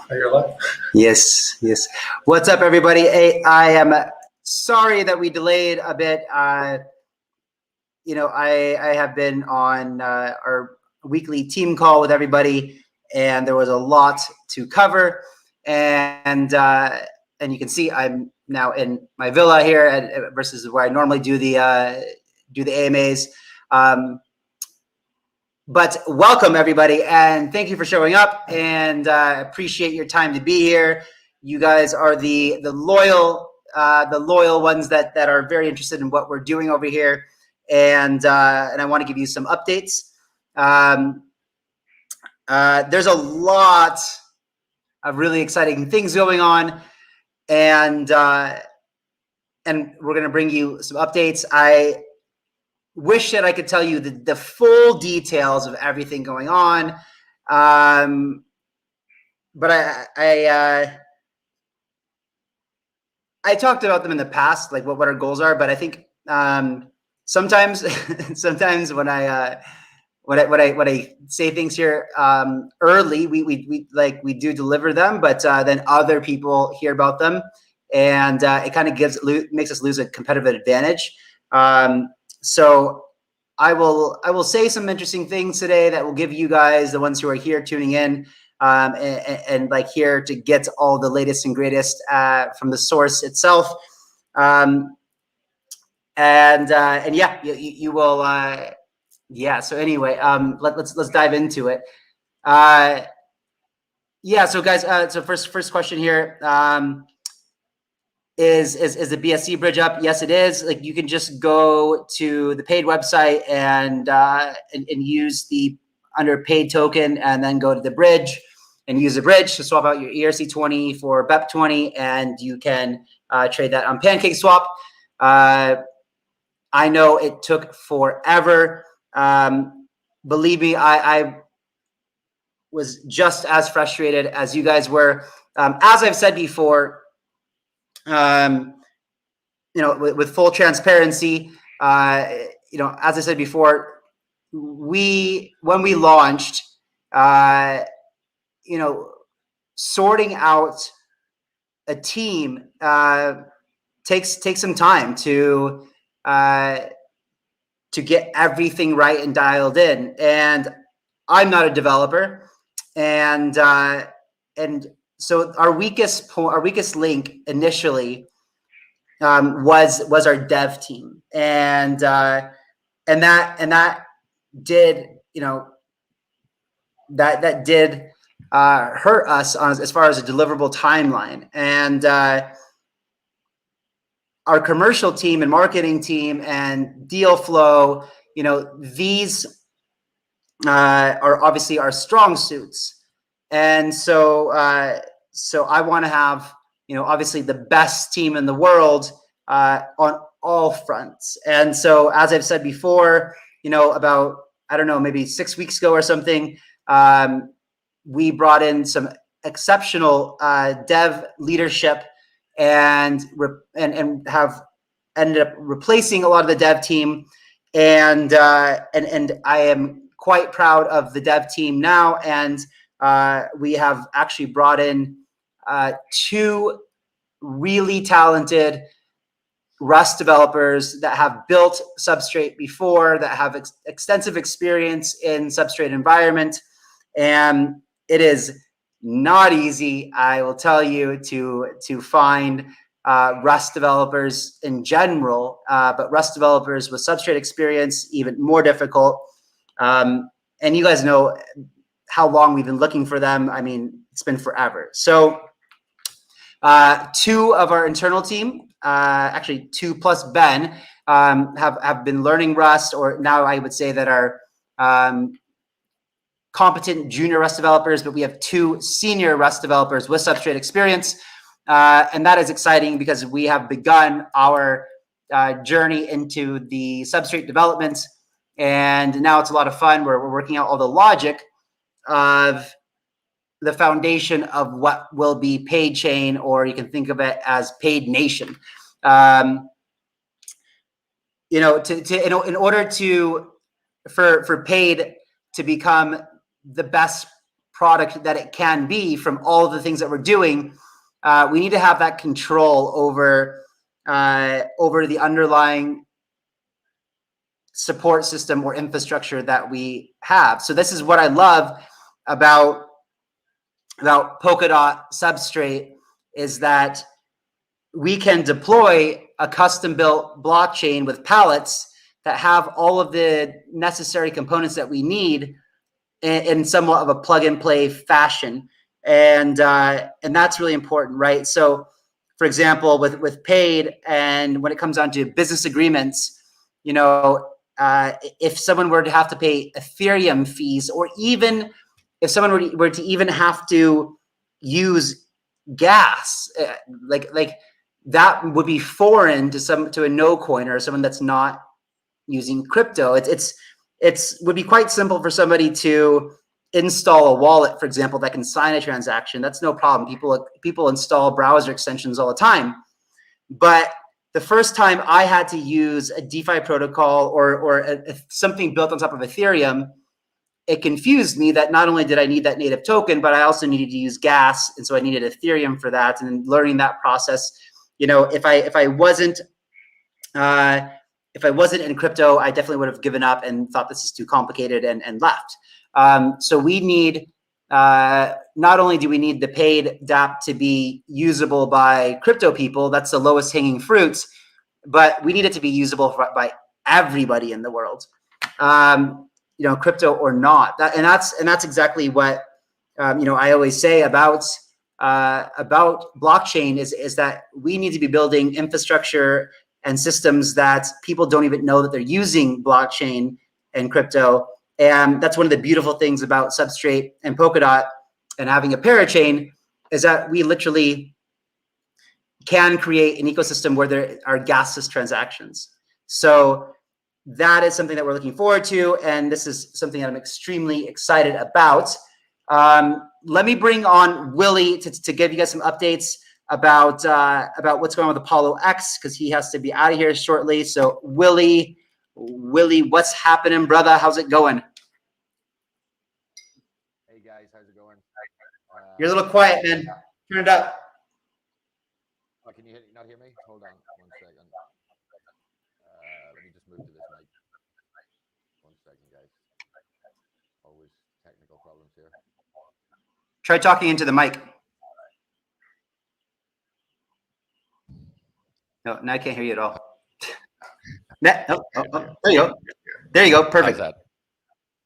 You're live. Yes, yes. What's up, everybody? I am sorry that we delayed a bit. I have been on our weekly team call with everybody, and there was a lot to cover. And you can see I'm now in my villa here versus where I normally do the AMAs. But welcome, everybody, and thank you for showing up, and appreciate your time to be here. You guys are the loyal ones that are very interested in what we're doing over here, and I want to give you some updates. There's a lot of really exciting things going on, and we're going to bring you some updates. I wish that I could tell you the full details of everything going on. But I talked about them in the past, like what our goals are. But I think sometimes when I say things here early, we do deliver them, but then other people hear about them, and it kind of makes us lose a competitive advantage. So I will say some interesting things today that will give you guys, the ones who are here tuning in, and like here to get all the latest and greatest from the source itself. And yeah, you will. Yeah. So anyway, let's dive into it. Yeah. So guys, so first question here. Is the BSC Bridge up? Yes, it is. Like, you can just go to the paid website and use the under paid token, and then go to the bridge and use the bridge to swap out your ERC20 for BEP20, and you can trade that on PancakeSwap. I know it took forever. Believe me, I was just as frustrated as you guys were. As I've said before, with full transparency, as I said before, when we launched, sorting out a team takes some time to get everything right and dialed in. And I'm not a developer, and so our weakest link initially was our dev team, and that did that did hurt us as far as a deliverable timeline. And our commercial team and marketing team and deal flow, these are obviously our strong suits. And so I want to have obviously the best team in the world on all fronts. And so, as I've said before, about, I don't know, maybe 6 weeks ago or something, we brought in some exceptional dev leadership, and have ended up replacing a lot of the dev team. And I am quite proud of the dev team now. And we have actually brought in 2 really talented Rust developers that have built Substrate before, that have extensive experience in Substrate environment. And it is not easy, I will tell you, to find Rust developers in general, but Rust developers with Substrate experience, even more difficult. And you guys know how long we've been looking for them. I mean, it's been forever. So 2 of our internal team, actually 2 plus Ben, have been learning Rust, or now I would say that are competent junior Rust developers, but we have 2 senior Rust developers with Substrate experience. And that is exciting because we have begun our journey into the Substrate development. And now it's a lot of fun. We're working out all the logic of the foundation of what will be paid chain, or you can think of it as paid nation. In order for paid to become the best product that it can be from all the things that we're doing, we need to have that control over the underlying support system or infrastructure that we have. So this is what I love about Polkadot Substrate, is that we can deploy a custom-built blockchain with pallets that have all of the necessary components that we need in somewhat of a plug-and-play fashion, and that's really important, right? So, for example, with paid, and when it comes down to business agreements, you know, if someone were to have to pay Ethereum fees, or even if someone were to even have to use gas, like that would be foreign to a no coin or someone that's not using crypto. It's would be quite simple for somebody to install a wallet, for example, that can sign a transaction. That's no problem. People install browser extensions all the time. But the first time I had to use a DeFi protocol or something built on top of Ethereum, it confused me that not only did I need that native token, but I also needed to use gas, and so I needed Ethereum for that. And learning that process, you know, if I wasn't in crypto, I definitely would have given up and thought this is too complicated and left. So we need, not only do we need the paid dApp to be usable by crypto people, that's the lowest hanging fruit, but we need it to be usable by everybody in the world, you know, crypto or not. And that's exactly what, you know, I always say about blockchain is that we need to be building infrastructure and systems that people don't even know that they're using blockchain and crypto. And that's one of the beautiful things about Substrate and Polkadot and having a parachain, is that we literally can create an ecosystem where there are gasless transactions. So that is something that we're looking forward to, and this is something that I'm extremely excited about. Let me bring on Willie to give you guys some updates about what's going on with ApolloX, because he has to be out of here shortly. So Willie, what's happening, brother? How's it going? Hey guys, how's it going? You're a little quiet, man. Turn it up. Oh, can you not hear me? Hold on 1 second. Let me just move to this mic. 1 second, guys. Always technical problems here. Try talking into the mic. No, I can't hear you at all. There you go. There you go. Perfect. How's that?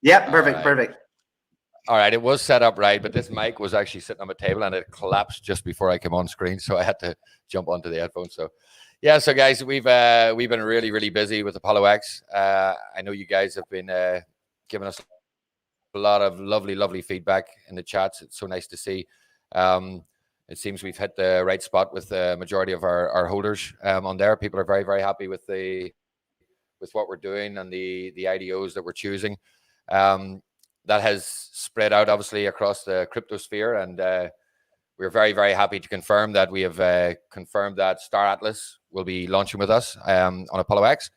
Yep, perfect, perfect. All right, it was set up right, but this mic was actually sitting on my table and it collapsed just before I came on screen, so I had to jump onto the headphones. So, yeah, so guys, we've been really, really busy with ApolloX. I know you guys have been giving us a lot of lovely feedback in the chats. It's so nice to see. It seems we've hit the right spot with the majority of our holders on there. People are very, very happy with what we're doing and the IDOs that we're choosing. That has spread out obviously across the crypto sphere, and we're very, very happy to confirm that we have confirmed that Star Atlas will be launching with us on ApolloX,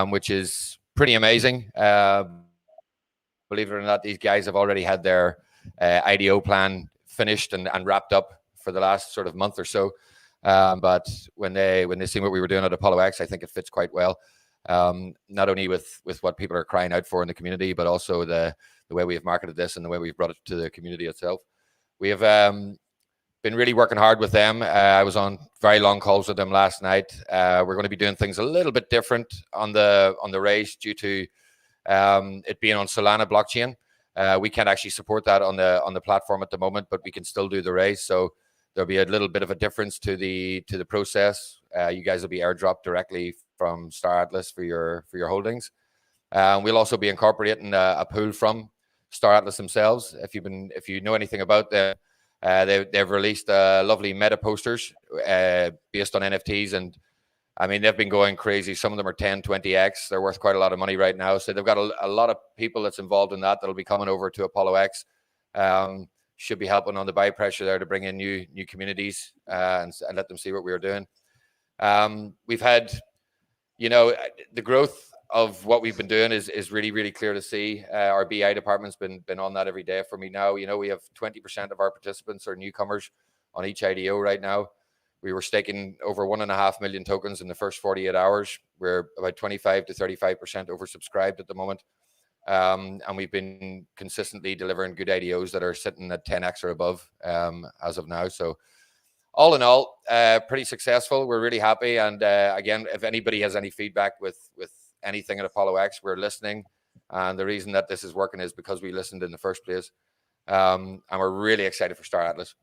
which is pretty amazing. Believe it or not, these guys have already had their IDO plan finished and wrapped up for the last sort of month or so. But when they see what we were doing at ApolloX, I think it fits quite well. Not only with what people are crying out for in the community, but also the way we have marketed this and the way we've brought it to the community itself. We have been really working hard with them. I was on very long calls with them last night. We're going to be doing things a little bit different on the race due to it being on Solana blockchain. We can't actually support that on the platform at the moment, but we can still do the race. So there'll be a little bit of a difference to the process. You guys will be airdropped directly from Star Atlas for your holdings. We'll also be incorporating a pool from Star Atlas themselves. If you know anything about them, they've released lovely meta posters based on NFTs, and I mean they've been going crazy. Some of them are 10, 20x. They're worth quite a lot of money right now. So they've got a lot of people that's involved in that'll be coming over to ApolloX. Should be helping on the buy pressure there to bring in new communities and let them see what we are doing. We've had, the growth of what we've been doing is really, really clear to see. Our BI department's been on that every day for me now. You know, we have 20% of our participants are newcomers on each IDO right now. We were staking over 1.5 million tokens in the first 48 hours. We're about 25 to 35% oversubscribed at the moment. And we've been consistently delivering good IDOs that are sitting at 10x or above as of now. So all in all, pretty successful. We're really happy. And again, if anybody has any feedback with anything at ApolloX, we're listening. And the reason that this is working is because we listened in the first place. And we're really excited for Star Atlas.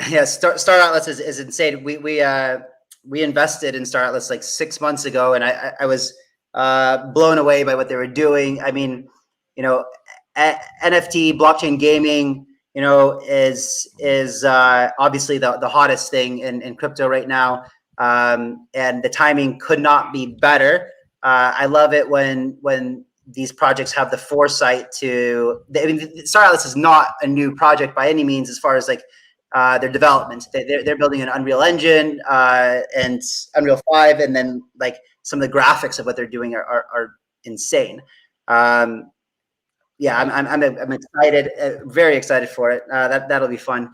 Yeah, Star Atlas is insane. We invested in Star Atlas like 6 months ago, and I was blown away by what they were doing. I mean, you know, NFT blockchain gaming, you know, is obviously the hottest thing in crypto right now, and the timing could not be better. I love it when these projects have the foresight to. I mean, Star Atlas is not a new project by any means, as far as like their development. They're building an Unreal Engine and Unreal 5, and then like some of the graphics of what they're doing are insane. Yeah, I'm excited, very excited for it. That'll be fun.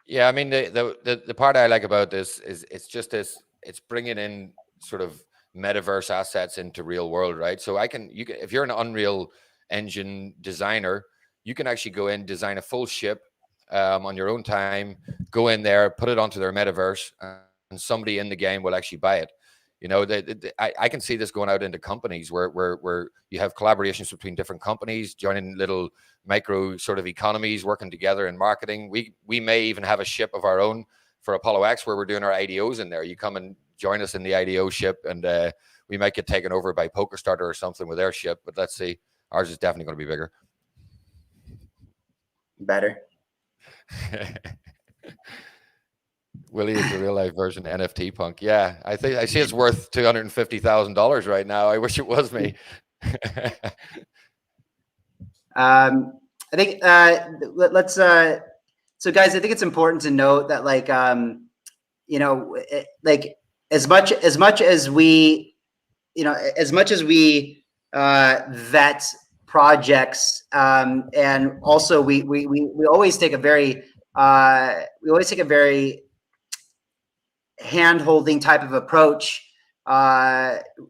Yeah, I mean the part I like about this is it's bringing in sort of metaverse assets into real world, right? So you can if you're an Unreal Engine designer, you can actually go in, design a full ship on your own time, go in there, put it onto their metaverse, and somebody in the game will actually buy it. You know, I can see this going out into companies where you have collaborations between different companies, joining little micro sort of economies, working together in marketing. We may even have a ship of our own for ApolloX where we're doing our IDOs in there. You come and join us in the IDO ship, and we might get taken over by PokerStarter or something with their ship. But let's see, ours is definitely going to be bigger. Better. Willie is the real life version of NFT punk. Yeah, I see it's worth $250,000 right now. I wish it was me. I think let's so guys, I think it's important to note that like you know, like as much as we, you know, as much as we vet projects, and also we always take a very hand-holding type of approach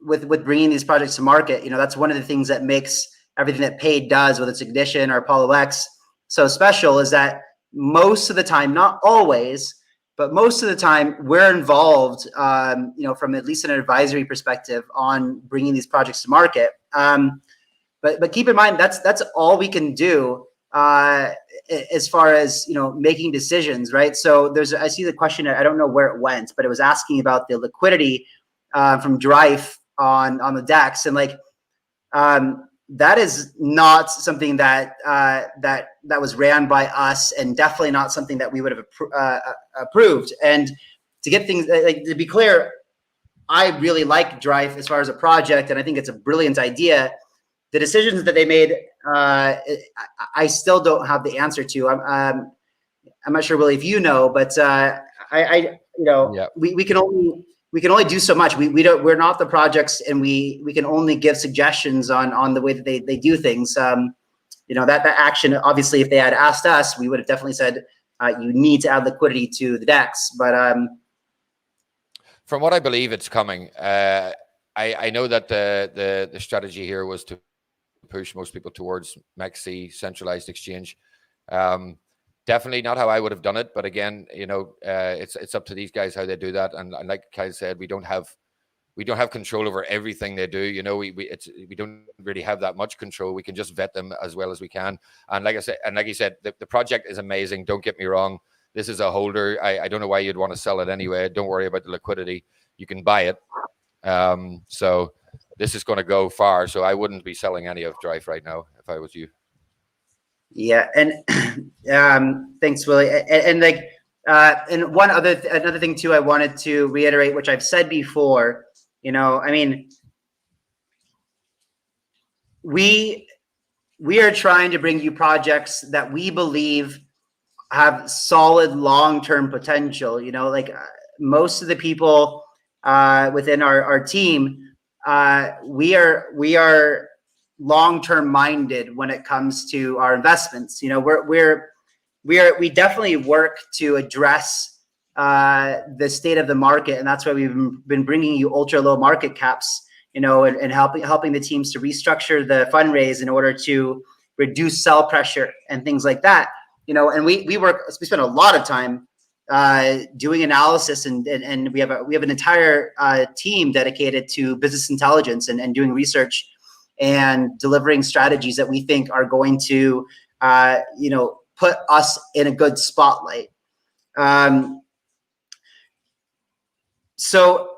with bringing these projects to market. You know, that's one of the things that makes everything that Paid does, whether it's Ignition or ApolloX, so special, is that most of the time, not always, but most of the time, we're involved, you know, from at least an advisory perspective on bringing these projects to market. But keep in mind, that's all we can do as far as, you know, making decisions, right? So I see the question, I don't know where it went, but it was asking about the liquidity from Drife on the DEX, and like that is not something that was ran by us, and definitely not something that we would have approved. And to get things like, to be clear, I really like Drife as far as a project, and I think it's a brilliant idea. The decisions that they made, I still don't have the answer to. I'm not sure, Willie, if you know, but I you know, yeah. we can only do so much. We're not the projects, and we can only give suggestions on the way that they do things. You know, that action, obviously, if they had asked us, we would have definitely said you need to add liquidity to the DEX. But from what I believe, it's coming. I know that the strategy here was to push most people towards MEXC, centralized exchange. Definitely not how I would have done it, but again, you know, it's up to these guys how they do that. And like Kyle said, we don't have control over everything they do. You know, we don't really have that much control. We can just vet them as well as we can. And like I said, and like you said, the project is amazing. Don't get me wrong. This is a holder. I don't know why you'd want to sell it anyway. Don't worry about the liquidity. You can buy it. So this is going to go far. So I wouldn't be selling any of Drife right now if I was you. Yeah, and thanks, Willie. And like, and another thing too, I wanted to reiterate, which I've said before. You know, I mean, we are trying to bring you projects that we believe have solid long-term potential. You know, like most of the people within our team, we are long-term minded when it comes to our investments. You know, we definitely work to address the state of the market, and that's why we've been bringing you ultra low market caps, you know, and helping the teams to restructure the fundraise in order to reduce sell pressure and things like that. You know, and we spend a lot of time doing analysis, and we have an entire team dedicated to business intelligence and doing research and delivering strategies that we think are going to you know, put us in a good spotlight. So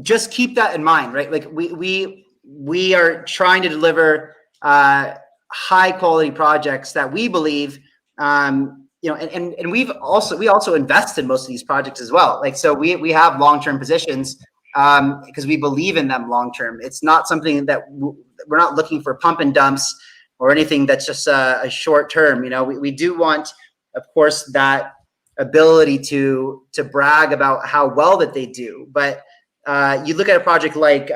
just keep that in mind, right? Like we are trying to deliver high quality projects that we believe, you know, and we also invest in most of these projects as well. Like, so we have long-term positions because we believe in them long-term. It's not something that we're not looking for pump and dumps or anything that's just a short term. You know, we do want, of course, that ability to brag about how well that they do. But you look at a project like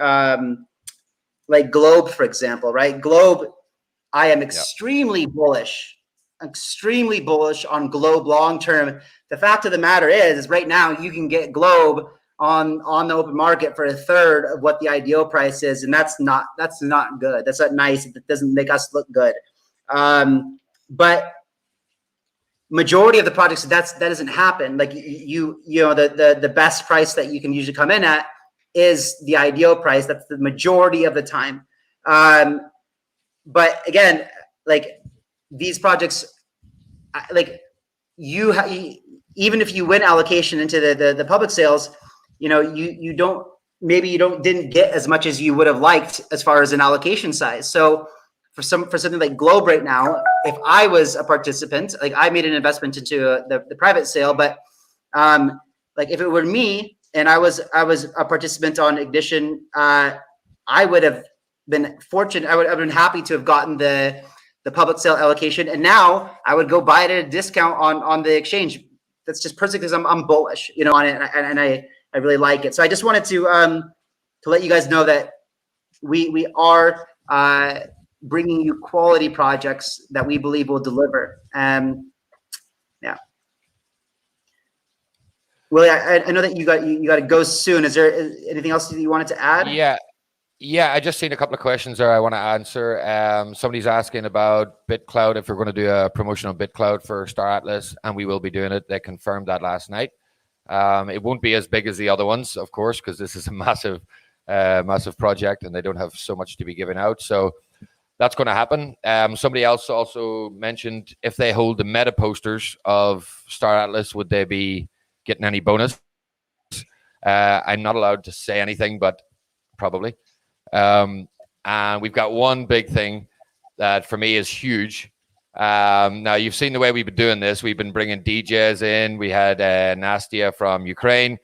Globe, for example, right? Globe, I am extremely bullish on Globe long term. The fact of the matter is right now you can get Globe on the open market for a third of what the IDO price is, and that's not good. That's not nice. It doesn't make us look good. But majority of the projects that doesn't happen. Like you know, the best price that you can usually come in at is the IDO price. That's the majority of the time. But again, like these projects, like even if you win allocation into the public sales, you know, you didn't get as much as you would have liked as far as an allocation size. So for something like Globe right now, if I was a participant, like I made an investment into the private sale, but like if it were me and I was a participant on Ignition, I would have been fortunate. I would have been happy to have gotten the public sale allocation, and now I would go buy it at a discount on the exchange. That's just personally because I'm bullish, you know, on it, and I really like it. So I just wanted to let you guys know that we are bringing you quality projects that we believe will deliver. Yeah. Willie, I know that you got to go soon. Is there anything else that you wanted to add? Yeah, I just seen a couple of questions there I want to answer. Somebody's asking about BitCloud, if we're going to do a promotion on BitCloud for Star Atlas, and we will be doing it. They confirmed that last night. It won't be as big as the other ones, of course, because this is a massive project and they don't have so much to be given out. So that's going to happen. Somebody else also mentioned if they hold the meta posters of Star Atlas, would they be getting any bonus? I'm not allowed to say anything, but probably. And we've got one big thing that for me is huge. Now you've seen the way we've been doing this. We've been bringing DJs in. We had Nastia from Ukraine.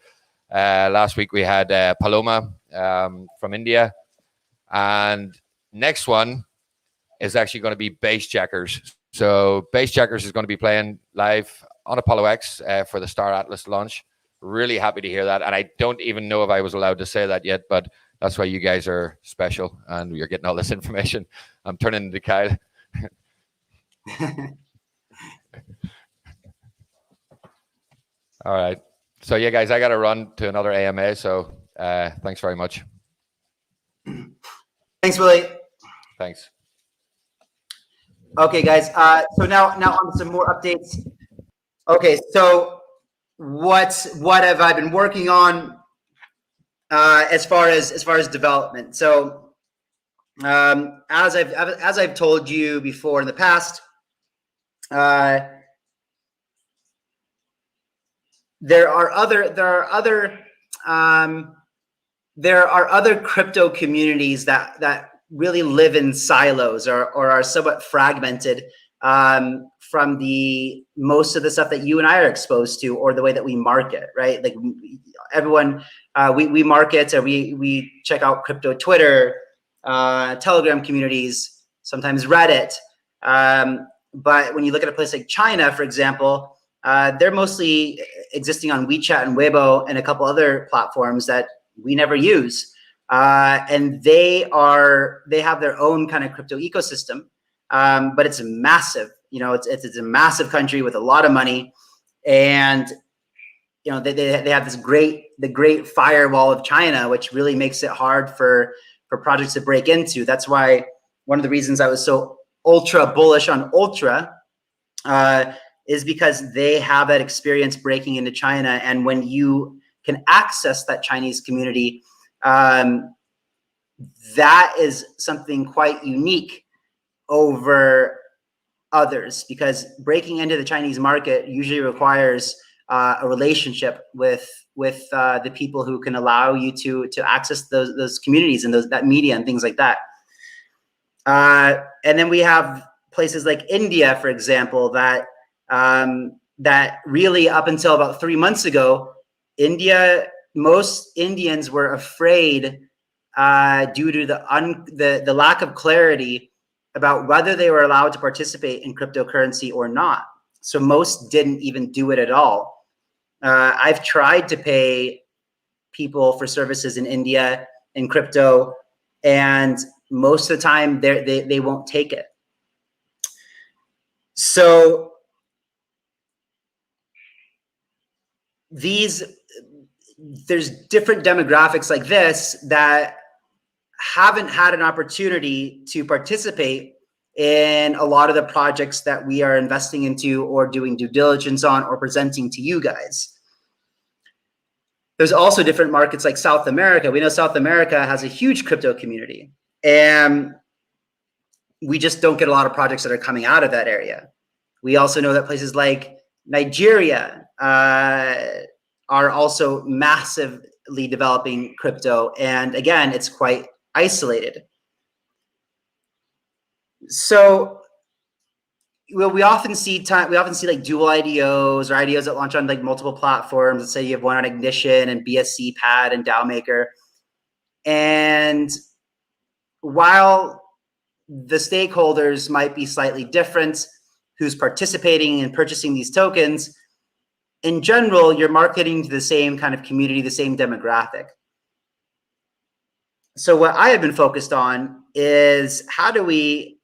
Last week we had Paloma from India. And next one is actually going to be Bass Checkers. So Bass Checkers is going to be playing live on ApolloX for the Star Atlas launch. Really happy to hear that. And I don't even know if I was allowed to say that yet, but that's why you guys are special and you're getting all this information. I'm turning into Kyle. All right. So yeah, guys, I got to run to another AMA. So thanks very much. Thanks, Willie. Thanks. Okay, guys. So now on some more updates. Okay, so what have I been working on as far as development? So as I've told you before in the past, there are other crypto communities that really live in silos or are somewhat fragmented from the most of the stuff that you and I are exposed to, or the way that we market, right? Like everyone, we market, or we check out crypto Twitter, Telegram communities, sometimes Reddit. But when you look at a place like China, for example, they're mostly existing on WeChat and Weibo and a couple other platforms that we never use. And they have their own kind of crypto ecosystem, but it's massive. You know, it's a massive country with a lot of money, and you know they have the great firewall of China, which really makes it hard for projects to break into. That's why one of the reasons I was so ultra bullish on Ultra is because they have that experience breaking into China, and when you can access that Chinese community, that is something quite unique over others, because breaking into the Chinese market usually requires a relationship with the people who can allow you to access those communities and that media and things like that. And then we have places like India, for example, that really up until about 3 months ago, most Indians were afraid due to the lack of clarity about whether they were allowed to participate in cryptocurrency or not. So most didn't even do it at all. I've tried to pay people for services in India in crypto, and most of the time they won't take it. So there's different demographics like this that haven't had an opportunity to participate in a lot of the projects that we are investing into or doing due diligence on or presenting to you guys. There's also different markets like South America. We know South America has a huge crypto community, and we just don't get a lot of projects that are coming out of that area. We also know that places like Nigeria are also massively developing crypto, and again, it's quite isolated. So we often see like dual IDOs or IDOs that launch on like multiple platforms. Let's say you have one on Ignition and BSC Pad and DAO Maker. And while the stakeholders might be slightly different, who's participating in purchasing these tokens, in general, you're marketing to the same kind of community, the same demographic. So what I have been focused on is how do we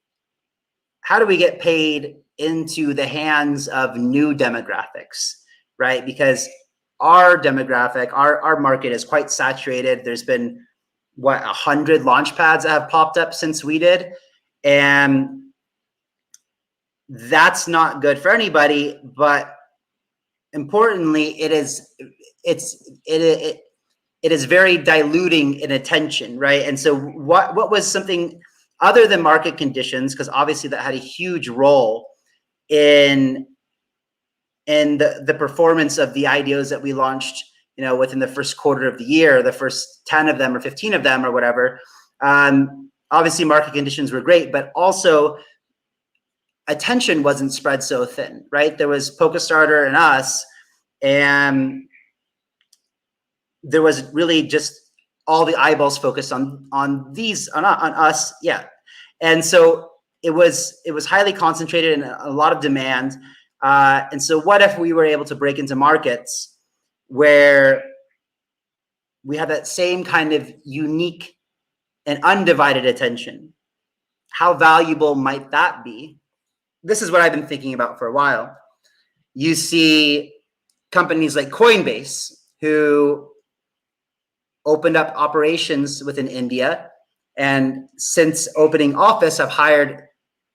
get paid into the hands of new demographics, right? Because our demographic, our market is quite saturated. There's been, 100 LAUNCHPADs that have popped up since we did. And that's not good for anybody, but importantly, it is very diluting in attention, right? And so what was something other than market conditions, because obviously that had a huge role in the performance of the IDOs that we launched, you know, within the first quarter of the year, the first 10 of them or 15 of them or whatever. Obviously market conditions were great, but also attention wasn't spread so thin, right? There was Polkastarter and us, and there was really just all the eyeballs focused on us. Yeah. And so it was highly concentrated and a lot of demand. And so what if we were able to break into markets where we have that same kind of unique and undivided attention? How valuable might that be? This is what I've been thinking about for a while. You see companies like Coinbase, who opened up operations within India, and since opening office have hired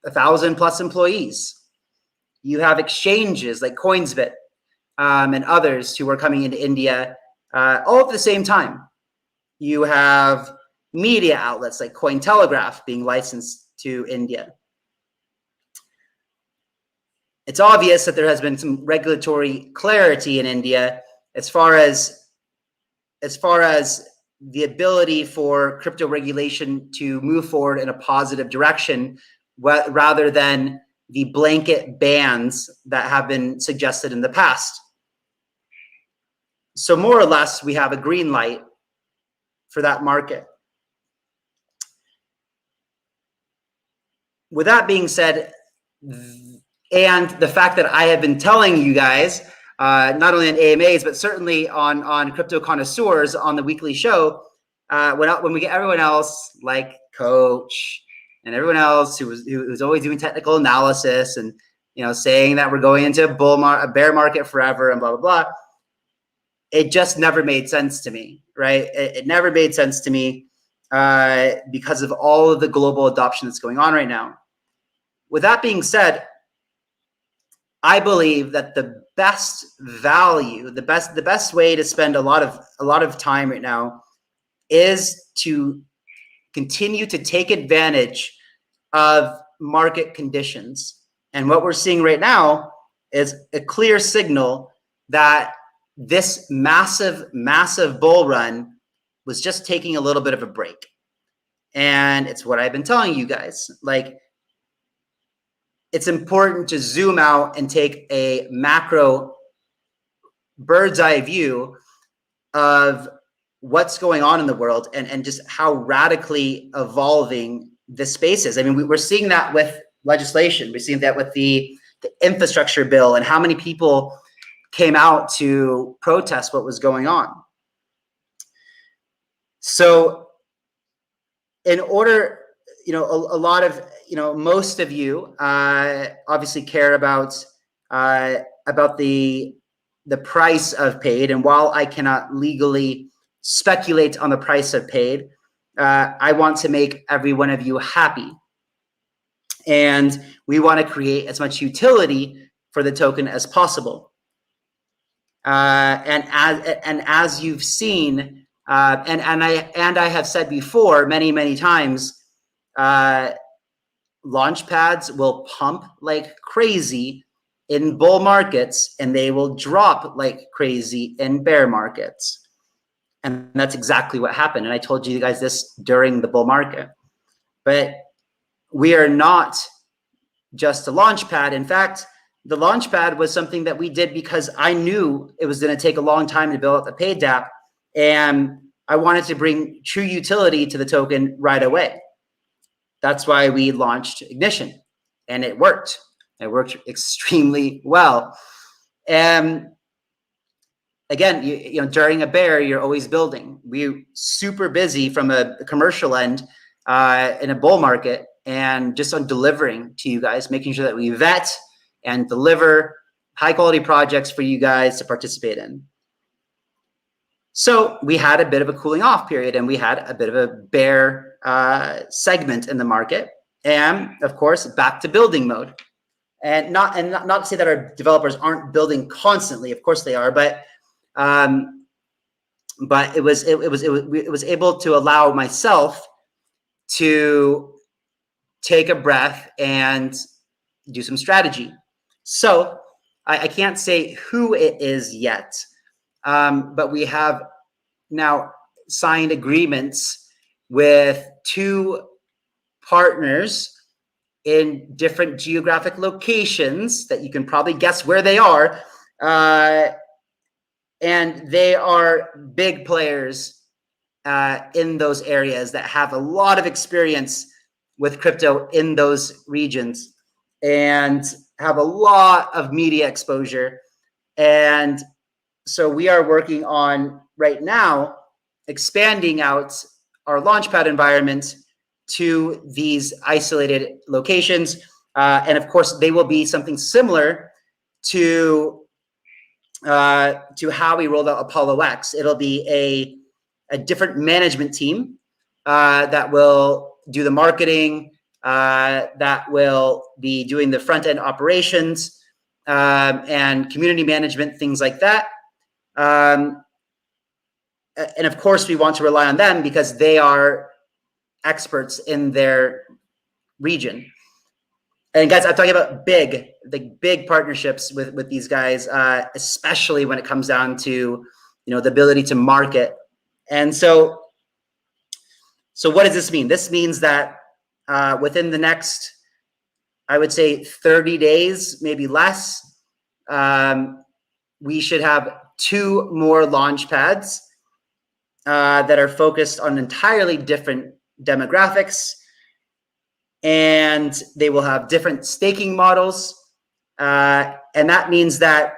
1,000+ employees. You have exchanges like Coinsbit and others who are coming into India all at the same time. You have media outlets like Cointelegraph being licensed to India. It's obvious that there has been some regulatory clarity in India as far as the ability for crypto regulation to move forward in a positive direction, rather than the blanket bans that have been suggested in the past. So more or less, we have a green light for that market. With that being said, And the fact that I have been telling you guys, not only on AMAs, but certainly on Crypto Connoisseurs on the weekly show, when we get everyone else like Coach and everyone else who's always doing technical analysis and saying that we're going into a bear market forever and blah blah blah, it just never made sense to me, right? It never made sense to me because of all of the global adoption that's going on right now. With that being said, I believe that the best value, the best way to spend a lot of time right now is to continue to take advantage of market conditions. And what we're seeing right now is a clear signal that this massive bull run was just taking a little bit of a break. And it's what I've been telling you guys. Like, it's important to zoom out and take a macro bird's eye view of what's going on in the world and just how radically evolving this space is. I mean, we're seeing that with legislation. We're seeing that with the infrastructure bill and how many people came out to protest what was going on. So in order, a lot of, most of you obviously care about the price of paid. And while I cannot legally speculate on the price of paid, I want to make every one of you happy. And we want to create as much utility for the token as possible. And as you've seen, and I have said before many times, launchpads will pump like crazy in bull markets, and they will drop like crazy in bear markets. And that's exactly what happened. And I told you guys this during the bull market. But we are not just a launchpad. In fact, the launchpad was something that we did because I knew it was going to take a long time to build out the paid DApp, and I wanted to bring true utility to the token right away. That's why we launched Ignition, and it worked. It worked extremely well. And again, during a bear, you're always building. We're super busy from a commercial end in a bull market, and just on delivering to you guys, making sure that we vet and deliver high quality projects for you guys to participate in. So we had a bit of a cooling off period, and we had a bit of a bear segment in the market, and of course back to building mode. And not to say that our developers aren't building constantly, of course they are, but it was able to allow myself to take a breath and do some strategy. So I can't say who it is yet, but we have now signed agreements with 2 partners in different geographic locations that you can probably guess where they are. And they are big players in those areas that have a lot of experience with crypto in those regions and have a lot of media exposure. And so we are working on right now expanding out our Launchpad environment to these isolated locations. And of course, they will be something similar to how we rolled out ApolloX. It'll be a different management team that will do the marketing, that will be doing the front end operations and community management, things like that. And of course, we want to rely on them because they are experts in their region. And guys, I'm talking about big partnerships with these guys, especially when it comes down to the ability to market. And so what does this mean? This means that within the next, I would say 30 days, maybe less, we should have 2 more launch pads that are focused on entirely different demographics, and they will have different staking models, And that means that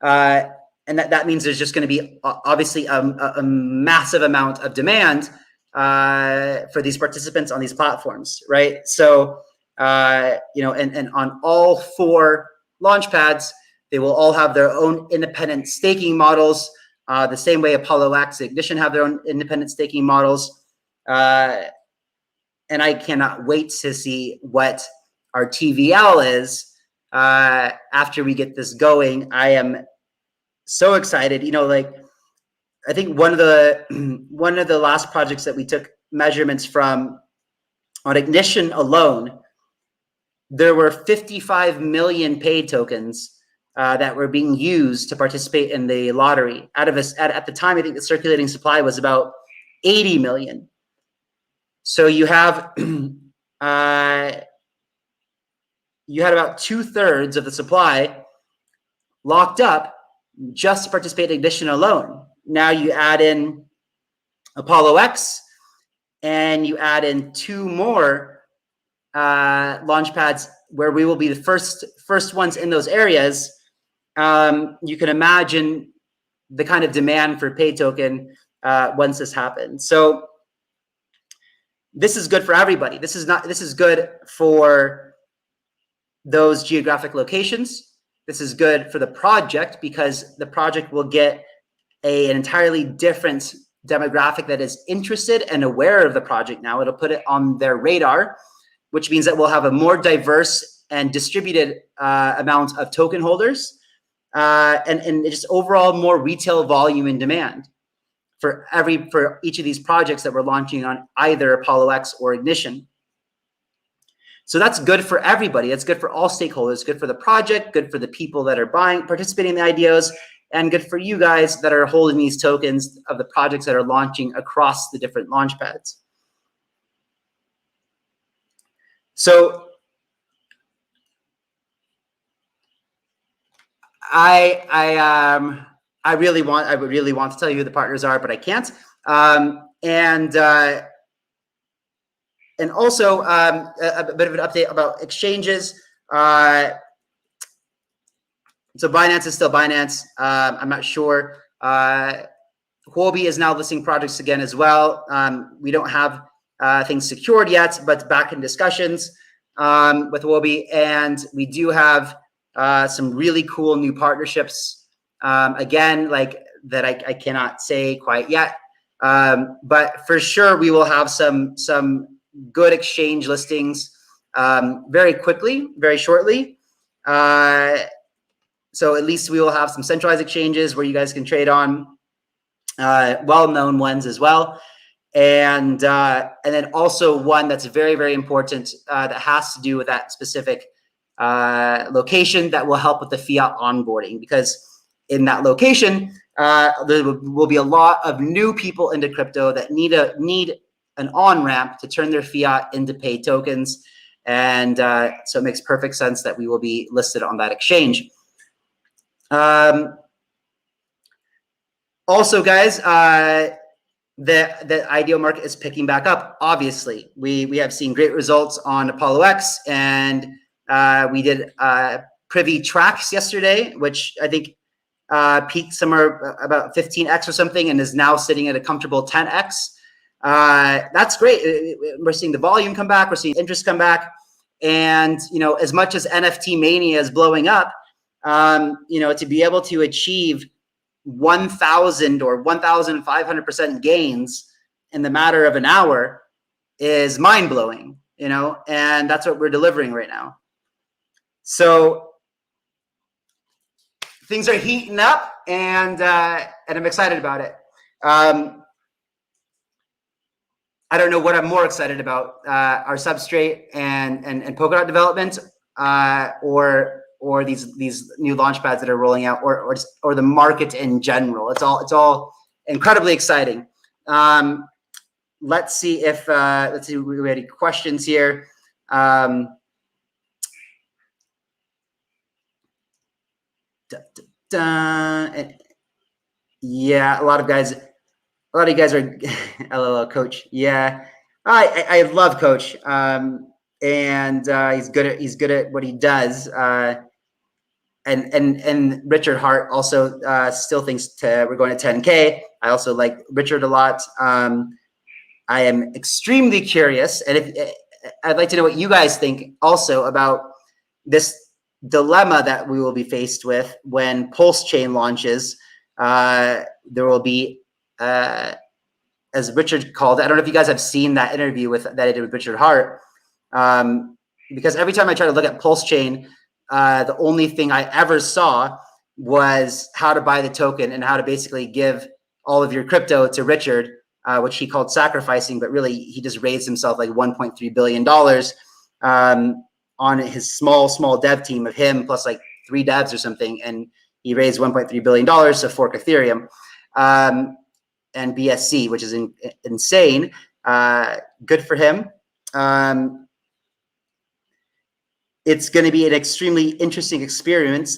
that means there's just going to be obviously a massive amount of demand for these participants on these platforms, right? So and on all 4 launchpads, they will all have their own independent staking models, the same way ApolloX and Ignition have their own independent staking models. And I cannot wait to see what our TVL is after we get this going. I am so excited. Like, I think one of the last projects that we took measurements from on Ignition alone, there were 55 million paid tokens that were being used to participate in the lottery. At the time, I think the circulating supply was about 80 million. So you have you had about 2/3 of the supply locked up just to participate in Ignition alone. Now you add in ApolloX, and you add in 2 more launchpads where we will be the first ones in those areas. You can imagine the kind of demand for paid token once this happens. So this is good for everybody. This is good for those geographic locations. This is good for the project because the project will get an entirely different demographic that is interested and aware of the project now. It'll put it on their radar, which means that we'll have a more diverse and distributed amount of token holders, and just overall more retail volume and demand for each of these projects that we're launching on either ApolloX or Ignition. So that's good for everybody. It's good for all stakeholders, good for the project, good for the people that are participating in the IDOs, and good for you guys that are holding these tokens of the projects that are launching across the different launchpads. So I would really want to tell you who the partners are, but I can't. And also a bit of an update about exchanges. So Binance is still Binance. I'm not sure. Huobi is now listing projects again as well. We don't have things secured yet, but back in discussions with Huobi, and we do have some really cool new partnerships. Again, like that I cannot say quite yet, but for sure we will have some good exchange listings very quickly, very shortly. So at least we will have some centralized exchanges where you guys can trade on, well-known ones as well. And then also one that's very, very important that has to do with that specific location that will help with the fiat onboarding, because in that location, there will be a lot of new people into crypto that need an on-ramp to turn their fiat into paid tokens. And so it makes perfect sense that we will be listed on that exchange. Also, guys, the IDO market is picking back up. Obviously, we have seen great results on ApolloX, and we did Privi Trax yesterday, which I think peaked somewhere about 15x or something, and is now sitting at a comfortable 10x. That's great. We're seeing the volume come back. We're seeing interest come back, and as much as NFT mania is blowing up, to be able to achieve 1,000 or 1,500% gains in the matter of an hour is mind-blowing, and that's what we're delivering right now. So things are heating up, and I'm excited about it. I don't know what I'm more excited about, our substrate and Polkadot development, or these new launchpads that are rolling out, or the market in general. It's all incredibly exciting. Let's see if we have any questions here. Yeah, a lot of you guys are LOL Coach. Yeah, I love Coach. and he's good at what he does. And Richard Hart also still thinks we're going to 10K. I also like Richard a lot. I am extremely curious, and I'd like to know what you guys think also about this dilemma that we will be faced with when Pulse Chain launches. There will be, as Richard called it, I don't know if you guys have seen that interview that I did with Richard Hart, because every time I try to look at Pulse Chain, the only thing I ever saw was how to buy the token and how to basically give all of your crypto to Richard, which he called sacrificing, but really he just raised himself like $1.3 billion on his small dev team of him plus like 3 devs or something. And he raised $1.3 billion to fork Ethereum and BSC, which is insane. Good for him. It's going to be an extremely interesting experiment.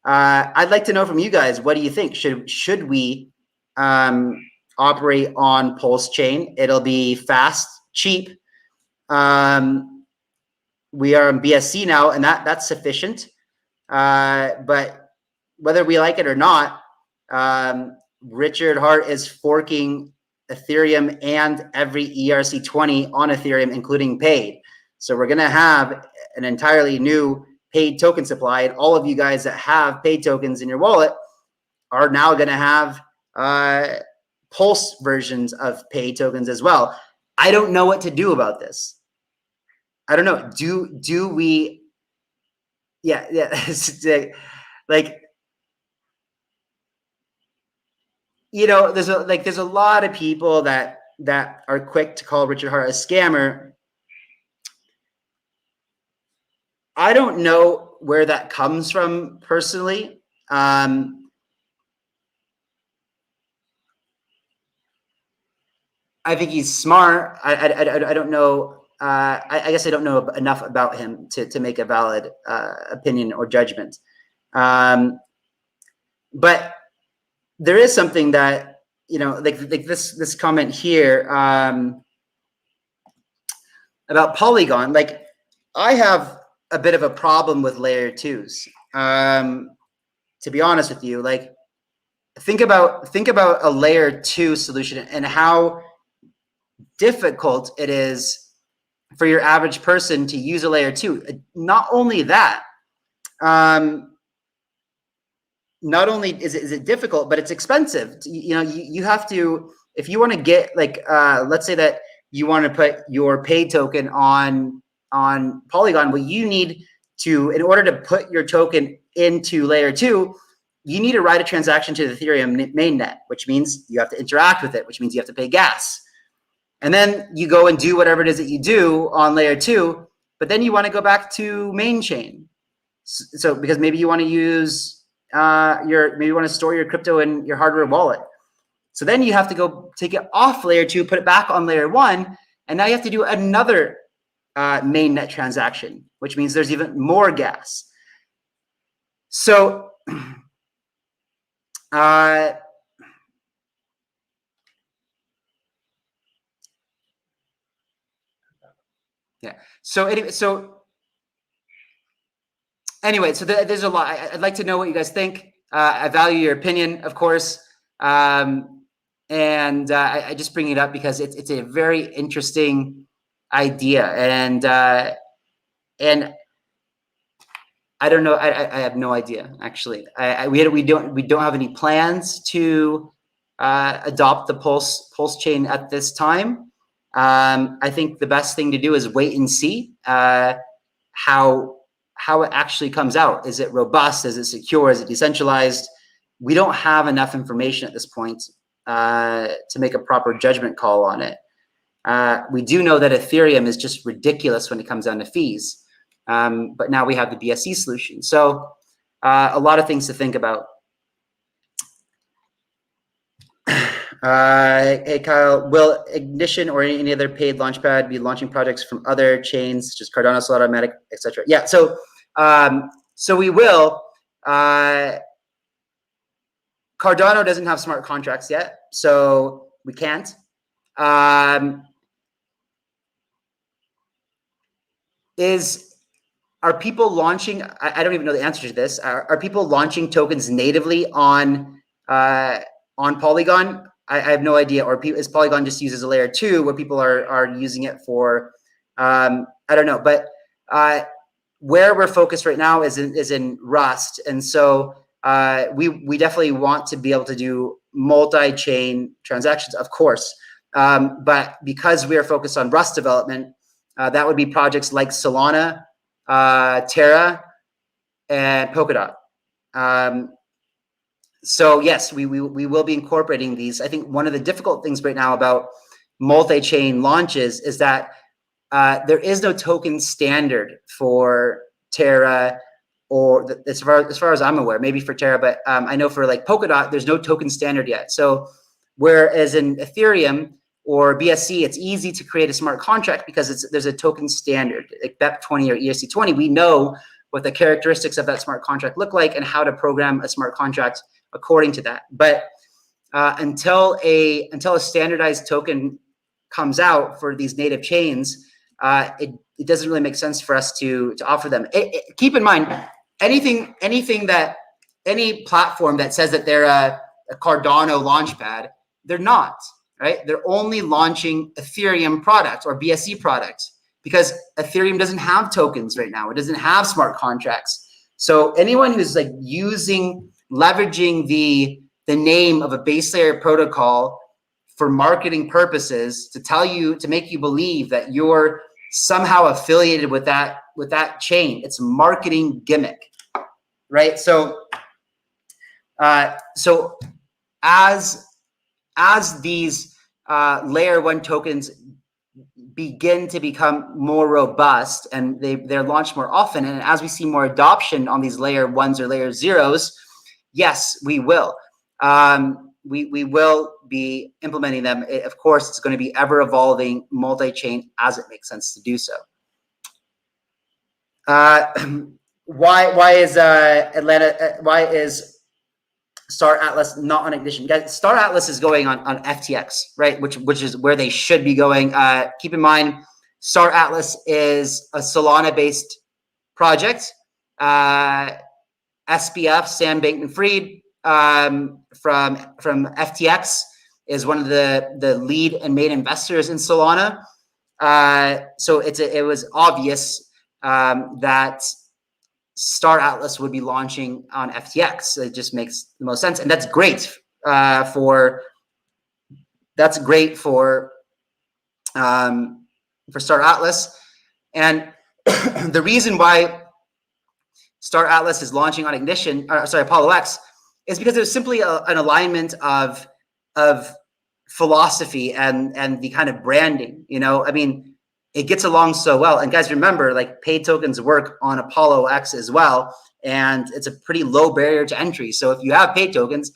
I'd like to know from you guys, what do you think? Should we operate on Pulse Chain? It'll be fast, cheap. We are on BSC now, and that's sufficient. But whether we like it or not, Richard Hart is forking Ethereum and every ERC20 on Ethereum, including paid. So we're going to have an entirely new paid token supply. And all of you guys that have paid tokens in your wallet are now going to have Pulse versions of paid tokens as well. I don't know what to do about this. I don't know. Do we? Yeah. Like, you know, there's a lot of people that are quick to call Richard Hart a scammer. I don't know where that comes from personally. I think he's smart. I don't know. I guess I don't know enough about him to make a valid opinion or judgment. But there is something that, you know, like this comment here about Polygon. Like, I have a bit of a problem with layer 2s. To be honest with you, like, think about a layer 2 solution and how difficult it is for your average person to use a layer 2. Not only that, not only is it difficult, but it's expensive. You know, you have to, if you want to get like, let's say that you want to put your paid token on Polygon, well, you need to, in order to put your token into layer 2, you need to write a transaction to the Ethereum mainnet, which means you have to interact with it, which means you have to pay gas. And then you go and do whatever it is that you do on layer 2, but then you want to go back to main chain. So because maybe you want to use maybe you want to store your crypto in your hardware wallet. So then you have to go take it off layer 2, put it back on layer 1, and now you have to do another mainnet transaction, which means there's even more gas. So yeah. So anyway, so there's a lot. I'd like to know what you guys think. I value your opinion, of course. And I just bring it up because it's a very interesting idea. And I don't know. I have no idea, actually. We don't have any plans to adopt the Pulse chain at this time. I think the best thing to do is wait and see how it actually comes out. Is it robust? Is it secure? Is it decentralized? We don't have enough information at this point to make a proper judgment call on it. We do know that Ethereum is just ridiculous when it comes down to fees. But now we have the BSC solution. So a lot of things to think about. Hey, Kyle, will Ignition or any other paid launchpad be launching projects from other chains, such as Cardano, Solana, Matic, etc.? Yeah, so we will. Cardano doesn't have smart contracts yet, so we can't. are people launching? I don't even know the answer to this. Are people launching tokens natively on Polygon? I have no idea. Or is Polygon just used as a layer 2 where people are using it for? I don't know. But where we're focused right now is in Rust, and so we definitely want to be able to do multi-chain transactions, of course. But because we are focused on Rust development, that would be projects like Solana, Terra, and Polkadot. So yes, we will be incorporating these. I think one of the difficult things right now about multi-chain launches is that there is no token standard for Terra, or as far as I'm aware, maybe for Terra, but I know for like Polkadot, there's no token standard yet. So whereas in Ethereum or BSC, it's easy to create a smart contract because there's a token standard, like BEP20 or ERC20. We know what the characteristics of that smart contract look like and how to program a smart contract according to that. But until a standardized token comes out for these native chains, it doesn't really make sense for us to offer them. Keep in mind, any platform that says that they're a Cardano launchpad, they're not. Right? They're only launching Ethereum products or BSC products because Ethereum doesn't have tokens right now. It doesn't have smart contracts. So anyone who's like leveraging the name of a base layer protocol for marketing purposes to make you believe that you're somehow affiliated with that chain, it's a marketing gimmick, right? So as these layer 1 tokens begin to become more robust and they're launched more often, and as we see more adoption on these layer 1s or layer 0s, yes, we will. We will be implementing them. Of course, it's going to be ever evolving multi-chain as it makes sense to do so. Why is Star Atlas not on Ignition? Guys, Star Atlas is going on FTX, right? Which is where they should be going. Keep in mind, Star Atlas is a Solana-based project. SBF, Sam Bankman-Fried, from FTX is one of the lead and main investors in Solana. So it was obvious that Star Atlas would be launching on FTX. It just makes the most sense, and that's great for Star Atlas. And the reason why Star Atlas is launching on ApolloX is because there's simply an alignment of philosophy and the kind of branding. You know, I mean, it gets along so well. And guys, remember, like, paid tokens work on ApolloX as well, and it's a pretty low barrier to entry. So if you have paid tokens,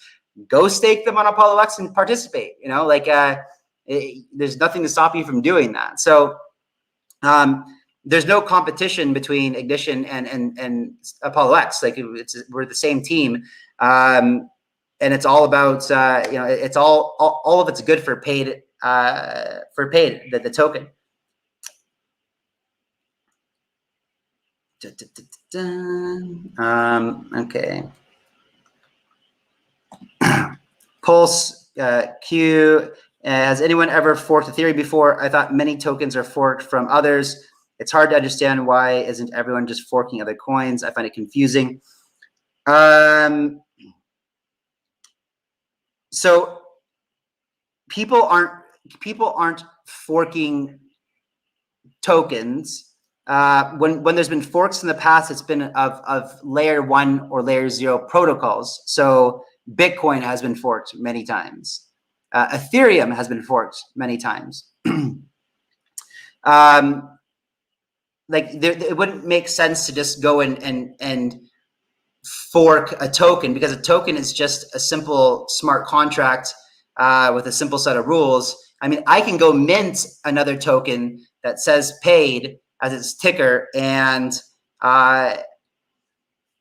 go stake them on ApolloX and participate. You know, like there's nothing to stop you from doing that. So there's no competition between Ignition and ApolloX. Like, we're the same team, and it's all about it's all of it's good for paid the token. Okay. Pulse Q. Has anyone ever forked Ethereum before? I thought many tokens are forked from others. It's hard to understand why isn't everyone just forking other coins. I find it confusing. So people aren't forking tokens. When there's been forks in the past, it's been of layer 1 or layer 0 protocols. So Bitcoin has been forked many times. Ethereum has been forked many times. It wouldn't make sense to just go and fork a token, because a token is just a simple smart contract with a simple set of rules. I mean, I can go mint another token that says paid as its ticker, and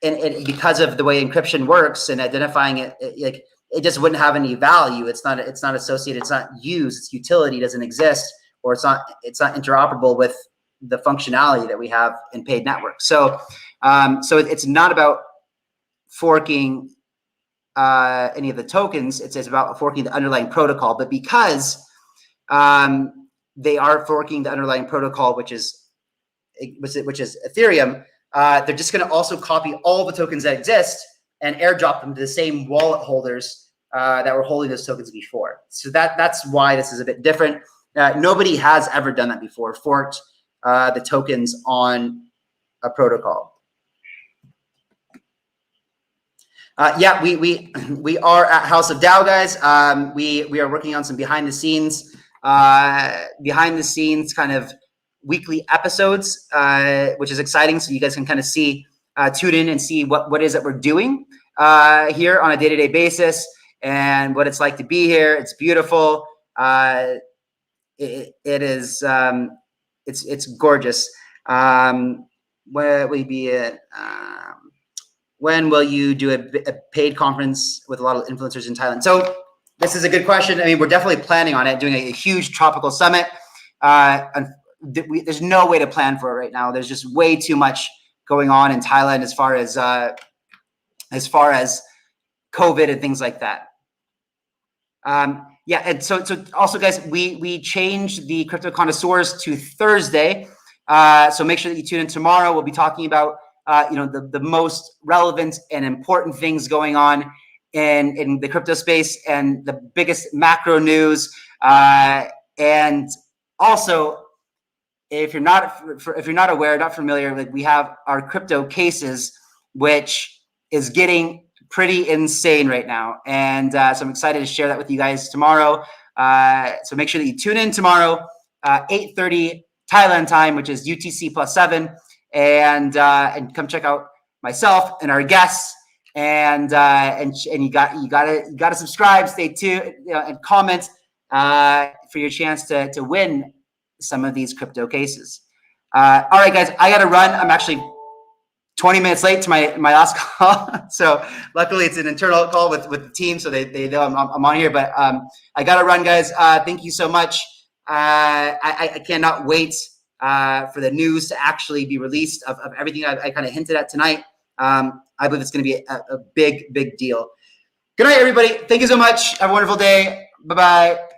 because of the way encryption works and identifying it, it just wouldn't have any value. It's not associated. It's not used. Its utility doesn't exist, or it's not interoperable with the functionality that we have in paid networks. So, so it's not about forking any of the tokens. It's about forking the underlying protocol. But because they are forking the underlying protocol, which is Ethereum, they're just going to also copy all the tokens that exist and airdrop them to the same wallet holders that were holding those tokens before. So that's why this is a bit different. Nobody has ever done that before, forked the tokens on a protocol. Yeah, we are at House of DAO, guys. We are working on some behind the scenes kind of weekly episodes, which is exciting. So you guys can kind of see, tune in and see what is that we're doing here on a day-to-day basis and what it's like to be here. It's beautiful. It is, it's gorgeous. Where will you be at? When will you do a paid conference with a lot of influencers in Thailand? So this is a good question. I mean, we're definitely planning on it, doing a huge tropical summit. There's no way to plan for it right now. There's just way too much going on in Thailand as far as COVID and things like that. Yeah, and so also, guys, we changed the Crypto Connoisseurs to Thursday. So make sure that you tune in tomorrow. We'll be talking about the most relevant and important things going on in the crypto space and the biggest macro news. And also, if you're not aware, not familiar, like we have our crypto cases, which is getting pretty insane right now. And so I'm excited to share that with you guys tomorrow. So make sure that you tune in tomorrow, 8:30 Thailand time, which is UTC +7, and come check out myself and our guests. And you gotta subscribe, stay tuned, and comment for your chance to win some of these crypto cases. All right, guys, I gotta run. I'm actually 20 minutes late to my last call. So luckily it's an internal call with the team, so they know I'm on here, but I gotta run, guys. Thank you so much. I cannot wait for the news to actually be released of everything I kind of hinted at tonight. I believe it's going to be a big deal. Good night, everybody. Thank you so much. Have a wonderful day. Bye-bye.